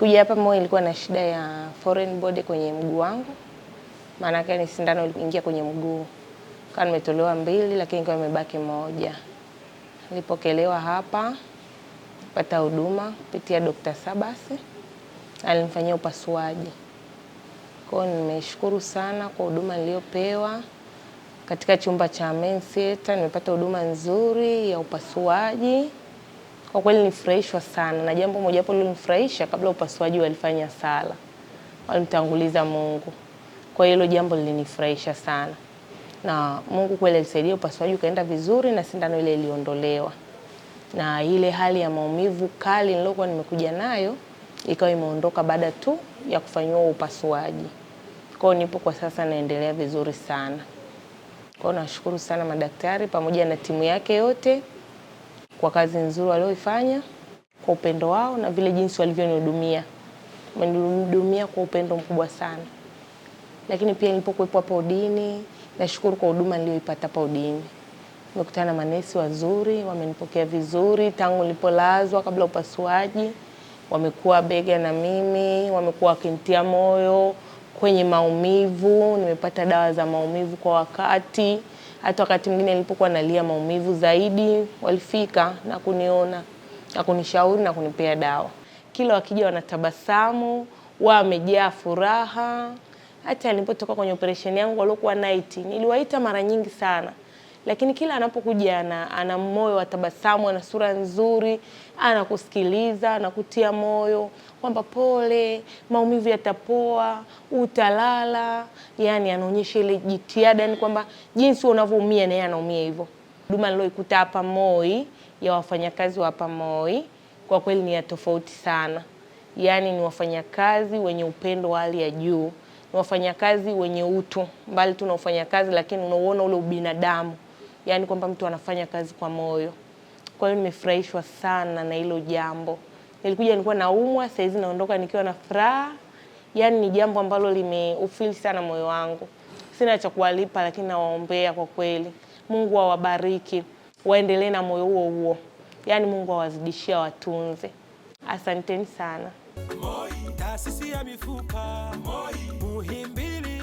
Nilikuja hapa Moi ilikuwa na shida ya foreign body kwenye mguu wangu. Maana yake ni sindano iliingia kwenye mguu. Kama nimetolewa 2 lakini kwa imebaki 1. Nilipokelewa hapa kupata huduma kupitia Dr. Sabasi. Alinifanyia upasuaji. Kwa hiyo nimeshukuru sana kwa huduma niliyopewa. Katika chumba cha main theater nimepata huduma nzuri ya upasuaji. Kwa kweli nilifurahishwa sana, na jambo moja hapo lilinifurahisha, kabla upasuaji walifanya sala. Walimtanguliza Mungu. Kwa hiyo hilo jambo lilinifurahisha sana. Na Mungu kweli alisaidia, upasuaji ukaenda vizuri na sindano ile iliondolewa. Na ile hali ya maumivu kali nilokuwa nimekuja nayo ikawa imeondoka baada tu ya kufanywa upasuaji. Kwa hiyo nipo kwa sasa naendelea vizuri sana. Kwa hiyo nashukuru sana madaktari pamoja na timu yake yote kwa kazi nzuri walioifanya, kwa upendo wao na vile jinsi walivyonihudumia. Wamenihudumia kwa upendo mkubwa sana. Lakini pia nilipokuwepo hapa udini, nashukuru kwa huduma niliyoipata hapa udini. Nimekutana na manesi wazuri, wamenipokea vizuri tangu nilipolazwa kabla upasuaji. Wamekuwa bega na mimi, wamekuwa wakinitia moyo kwenye maumivu, nimepata dawa za maumivu kwa wakati. Hata wakati mwingine nilipokuwa nalia maumivu zaidi, walifika na kuniona, na kunishauri na kunipea dawa. Kila wakija wanatabasamu, wamejaa furaha. Hata nilipotoka kwenye operation yangu waliokuwa night, niliwaita mara nyingi sana. Lakini kila anapokuja ana moyo wa tabasamu, ana sura nzuri, anakusikiliza, anakutia moyo kwamba pole, maumivu yatapoa, utalala. Yani anaonyesha ile jitihada, ni kwamba jinsi unavyoumia na yeye anaumia hivyo. Huduma niloikuta hapa Moi ya wafanyakazi wa hapa Moi kwa kweli ni ya tofauti sana. Yani ni wafanyakazi wenye upendo wa hali ya juu, ni wafanyakazi wenye utu, mbali tu na ufanyakazi lakini unaona ule ubinadamu. Yani kwamba mtu anafanya kazi kwa moyo. Kwa hiyo nimefurahishwa sana na hilo jambo. Nilikuwa naumwa, sasa hizi naondoka nikiwa na furaha. Yani ni jambo ambalo limeufili sana moyo wangu. Sina cha kuwalipa lakini nawaombea kwa kweli. Mungu awabariki, waendelee na moyo huo huo. Yani Mungu awazidishie, watunze. Asanteni sana. Moi, taasisi ya mifupa. Moi, Muhimbili.